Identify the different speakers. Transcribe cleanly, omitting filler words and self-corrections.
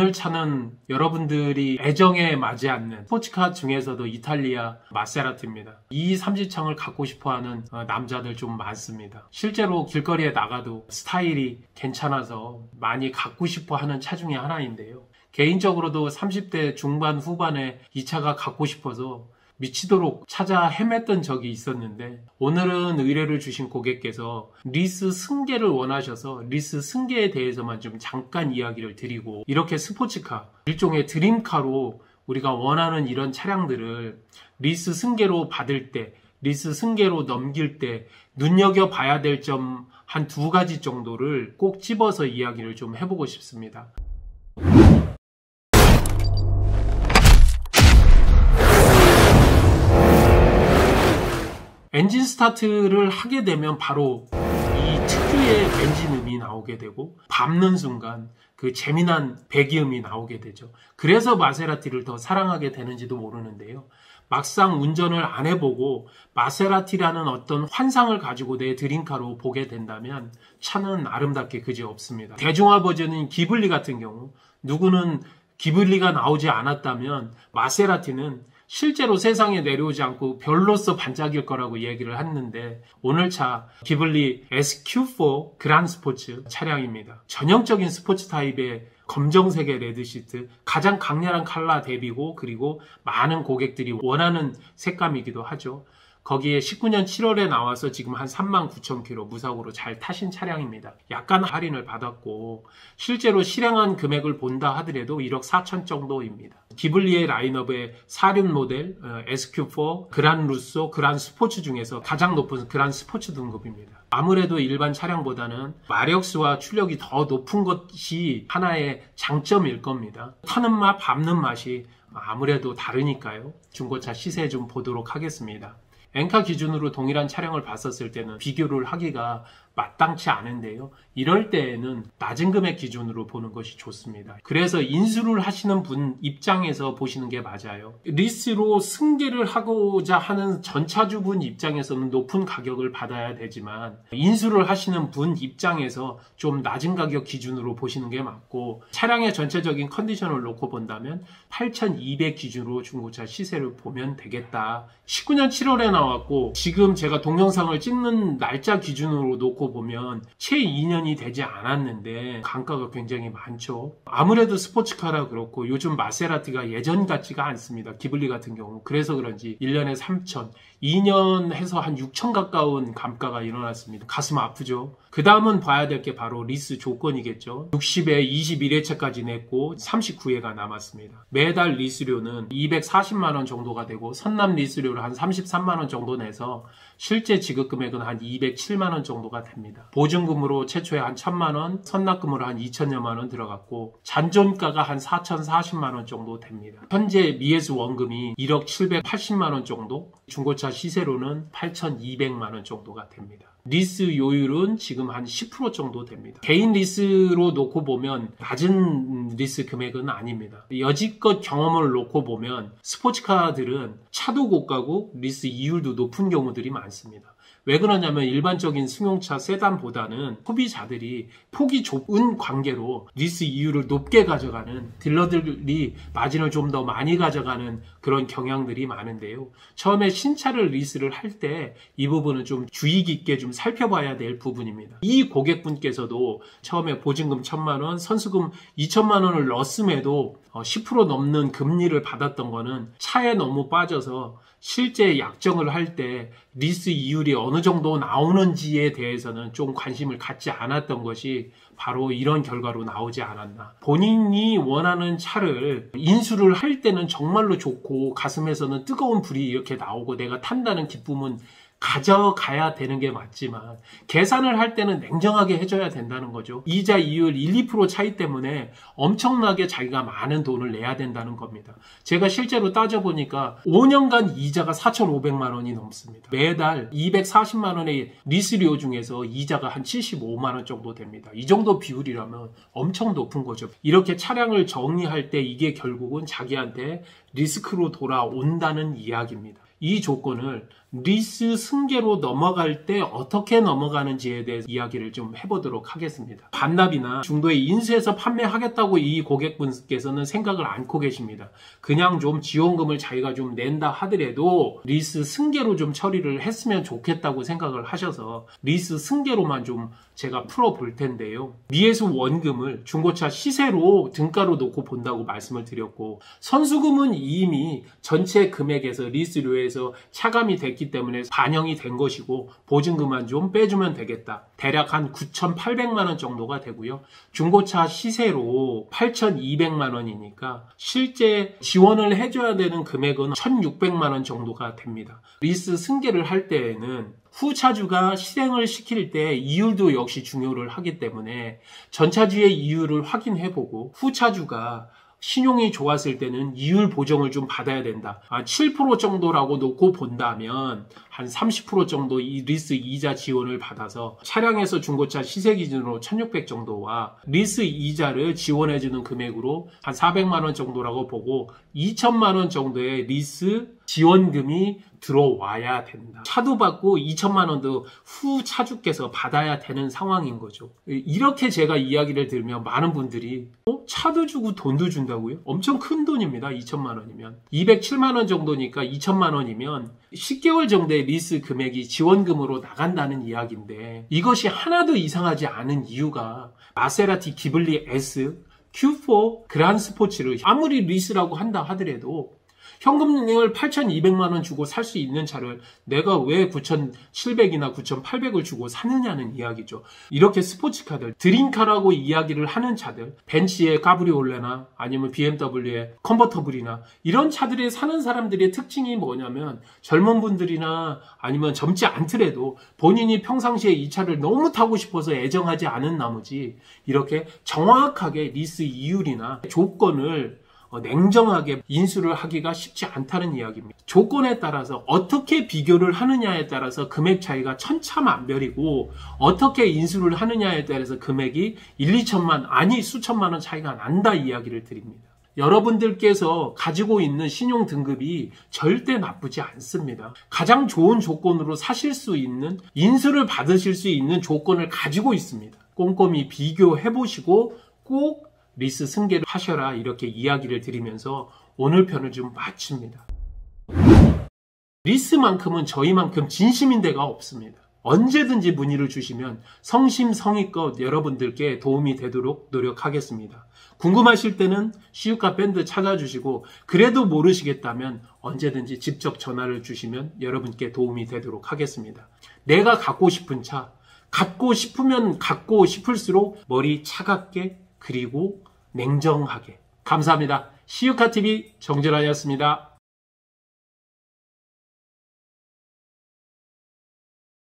Speaker 1: 오늘 차는 여러분들이 애정에 맞지 않는 스포츠카 중에서도 이탈리아 마세라티입니다. 이 삼지창을 갖고 싶어하는 남자들 좀 많습니다. 실제로 길거리에 나가도 스타일이 괜찮아서 많이 갖고 싶어하는 차 중에 하나인데요. 개인적으로도 30대 중반 후반에 이 차가 갖고 싶어서 미치도록 찾아 헤맸던 적이 있었는데, 오늘은 의뢰를 주신 고객께서 리스 승계를 원하셔서 리스 승계에 대해서만 좀 잠깐 이야기를 드리고, 이렇게 스포츠카, 일종의 드림카로 우리가 원하는 이런 차량들을 리스 승계로 받을 때, 리스 승계로 넘길 때 눈여겨봐야 될 점 한 2가지 정도를 꼭 집어서 이야기를 좀 해보고 싶습니다. 엔진 스타트를 하게 되면 바로 이 특유의 엔진음이 나오게 되고, 밟는 순간 그 재미난 배기음이 나오게 되죠. 그래서 마세라티를 더 사랑하게 되는지도 모르는데요. 막상 운전을 안 해보고 마세라티라는 어떤 환상을 가지고 내 드림카로 보게 된다면 차는 아름답게 그지없습니다. 대중화 버전인 기블리 같은 경우, 누구는 기블리가 나오지 않았다면 마세라티는 실제로 세상에 내려오지 않고 별로서 반짝일 거라고 얘기를 했는데, 오늘 차 기블리 SQ4 그란 스포츠 차량입니다. 전형적인 스포츠 타입의 검정색의 레드시트, 가장 강렬한 컬러 대비고, 그리고 많은 고객들이 원하는 색감이기도 하죠. 거기에 19년 7월에 나와서 지금 한 39,000km 무사고로 잘 타신 차량입니다. 약간 할인을 받았고, 실제로 실행한 금액을 본다 하더라도 1억 4천 정도입니다. 기블리의 라인업의 4륜 모델 SQ4 그란 루소 그란 스포츠 중에서 가장 높은 그란 스포츠 등급입니다. 아무래도 일반 차량보다는 마력수와 출력이 더 높은 것이 하나의 장점일 겁니다. 타는 맛, 밟는 맛이 아무래도 다르니까요. 중고차 시세 좀 보도록 하겠습니다. 엔카 기준으로 동일한 차량을 봤었을 때는 비교를 하기가 마땅치 않은데요. 이럴 때에는 낮은 금액 기준으로 보는 것이 좋습니다. 그래서 인수를 하시는 분 입장에서 보시는 게 맞아요. 리스로 승계를 하고자 하는 전차주분 입장에서는 높은 가격을 받아야 되지만, 인수를 하시는 분 입장에서 좀 낮은 가격 기준으로 보시는 게 맞고, 차량의 전체적인 컨디션을 놓고 본다면 8,200 기준으로 중고차 시세를 보면 되겠다. 19년 7월에 나왔고, 지금 제가 동영상을 찍는 날짜 기준으로 놓고 보면 채 2년이 되지 않았는데 단가가 굉장히 많죠. 아무래도 스포츠카라 그렇고 요즘 마세라티가 예전 같지가 않습니다. 기블리 같은 경우. 그래서 그런지 1년에 3천, 2년 해서 한 6천 가까운 감가가 일어났습니다. 가슴 아프죠. 그 다음은 봐야 될 게 바로 리스 조건이겠죠. 60에 21회차까지 냈고 39회가 남았습니다. 매달 리스료는 240만원 정도가 되고, 선납 리스료를 한 33만원 정도 내서 실제 지급 금액은 한 207만원 정도가 됩니다. 보증금으로 최초에 한 1,000만원, 선납금으로 한 2천여만원 들어갔고, 잔존가가 한 4,040만원 정도 됩니다. 현재 미에스 원금이 1억 780만원 정도, 중고차 시세로는 8,200만원 정도가 됩니다. 리스 요율은 지금 한 10% 정도 됩니다. 개인 리스로 놓고 보면 낮은 리스 금액은 아닙니다. 여지껏 경험을 놓고 보면 스포츠카들은 차도 고가고 리스 이율도 높은 경우들이 많습니다. 왜 그러냐면 일반적인 승용차 세단보다는 소비자들이 폭이 좁은 관계로 리스 이율을 높게 가져가는, 딜러들이 마진을 좀 더 많이 가져가는 그런 경향들이 많은데요. 처음에 신차를 리스를 할 때 이 부분은 좀 주의 깊게 좀 살펴봐야 될 부분입니다. 이 고객분께서도 처음에 보증금 1,000만원, 선수금 2천만원을 넣었음에도 10% 넘는 금리를 받았던 거는 차에 너무 빠져서 실제 약정을 할 때 리스 이율이 어느 정도 나오는지에 대해서는 좀 관심을 갖지 않았던 것이 바로 이런 결과로 나오지 않았나. 본인이 원하는 차를 인수를 할 때는 정말로 좋고 가슴에서는 뜨거운 불이 이렇게 나오고 내가 탄다는 기쁨은 가져가야 되는 게 맞지만, 계산을 할 때는 냉정하게 해줘야 된다는 거죠. 이자 이율 1, 2% 차이 때문에 엄청나게 자기가 많은 돈을 내야 된다는 겁니다. 제가 실제로 따져보니까 5년간 이자가 4,500만 원이 넘습니다. 매달 240만 원의 리스료 중에서 이자가 한 75만 원 정도 됩니다. 이 정도 비율이라면 엄청 높은 거죠. 이렇게 차량을 정리할 때 이게 결국은 자기한테 리스크로 돌아온다는 이야기입니다. 이 조건을 리스 승계로 넘어갈 때 어떻게 넘어가는지에 대해서 이야기를 좀 해보도록 하겠습니다. 반납이나 중도에 인수해서 판매하겠다고 이 고객분께서는 생각을 않고 계십니다. 그냥 좀 지원금을 자기가 좀 낸다 하더라도 리스 승계로 좀 처리를 했으면 좋겠다고 생각을 하셔서 리스 승계로만 좀 제가 풀어볼 텐데요. 미해수 원금을 중고차 시세로 등가로 놓고 본다고 말씀을 드렸고, 선수금은 이미 전체 금액에서 리스료에서 차감이 됐기 때문에 반영이 된 것이고 보증금만 좀 빼주면 되겠다. 대략 한 9,800만 원 정도가 되고요. 중고차 시세로 8,200만 원이니까 실제 지원을 해줘야 되는 금액은 1,600만 원 정도가 됩니다. 리스 승계를 할 때에는 후차주가 실행을 시킬 때 이율도 역시 중요를 하기 때문에 전차주의 이율을 확인해보고 후차주가 신용이 좋았을 때는 이율 보정을 좀 받아야 된다. 7% 정도라고 놓고 본다면 한 30% 정도 이 리스 이자 지원을 받아서 차량에서 중고차 시세 기준으로 1,600 정도와 리스 이자를 지원해주는 금액으로 한 400만 원 정도라고 보고 2천만 원 정도의 리스 지원금이 들어와야 된다. 차도 받고 2천만 원도 후 차주께서 받아야 되는 상황인 거죠. 이렇게 제가 이야기를 들으면 많은 분들이 차도 주고 돈도 준다고요? 엄청 큰 돈입니다. 2천만 원이면. 207만 원 정도니까 2천만 원이면 10개월 정도의 리스 금액이 지원금으로 나간다는 이야기인데, 이것이 하나도 이상하지 않은 이유가 마세라티 기블리 S, Q4 그란 스포츠를 아무리 리스라고 한다 하더라도 현금을 8,200만 원 주고 살 수 있는 차를 내가 왜 9,700이나 9,800을 주고 사느냐는 이야기죠. 이렇게 스포츠카들, 드림카라고 이야기를 하는 차들, 벤츠의 카브리올레나 아니면 BMW의 컨버터블이나 이런 차들에 사는 사람들의 특징이 뭐냐면, 젊은 분들이나 아니면 젊지 않더라도 본인이 평상시에 이 차를 너무 타고 싶어서 애정하지 않은 나머지 이렇게 정확하게 리스 이율이나 조건을 냉정하게 인수를 하기가 쉽지 않다는 이야기입니다. 조건에 따라서 어떻게 비교를 하느냐에 따라서 금액 차이가 천차만별이고, 어떻게 인수를 하느냐에 따라서 금액이 1, 2천만 아니 수천만 원 차이가 난다 이야기를 드립니다. 여러분들께서 가지고 있는 신용 등급이 절대 나쁘지 않습니다. 가장 좋은 조건으로 사실 수 있는, 인수를 받으실 수 있는 조건을 가지고 있습니다. 꼼꼼히 비교해 보시고 꼭 리스 승계를 하셔라, 이렇게 이야기를 드리면서 오늘 편을 좀 마칩니다. 리스만큼은 저희만큼 진심인 데가 없습니다. 언제든지 문의를 주시면 성심성의껏 여러분들께 도움이 되도록 노력하겠습니다. 궁금하실 때는 시우카 밴드 찾아주시고, 그래도 모르시겠다면 언제든지 직접 전화를 주시면 여러분께 도움이 되도록 하겠습니다. 내가 갖고 싶은 차, 갖고 싶으면 갖고 싶을수록 머리 차갑게 그리고 냉정하게. 감사합니다. 시우카TV 정준환이었습니다.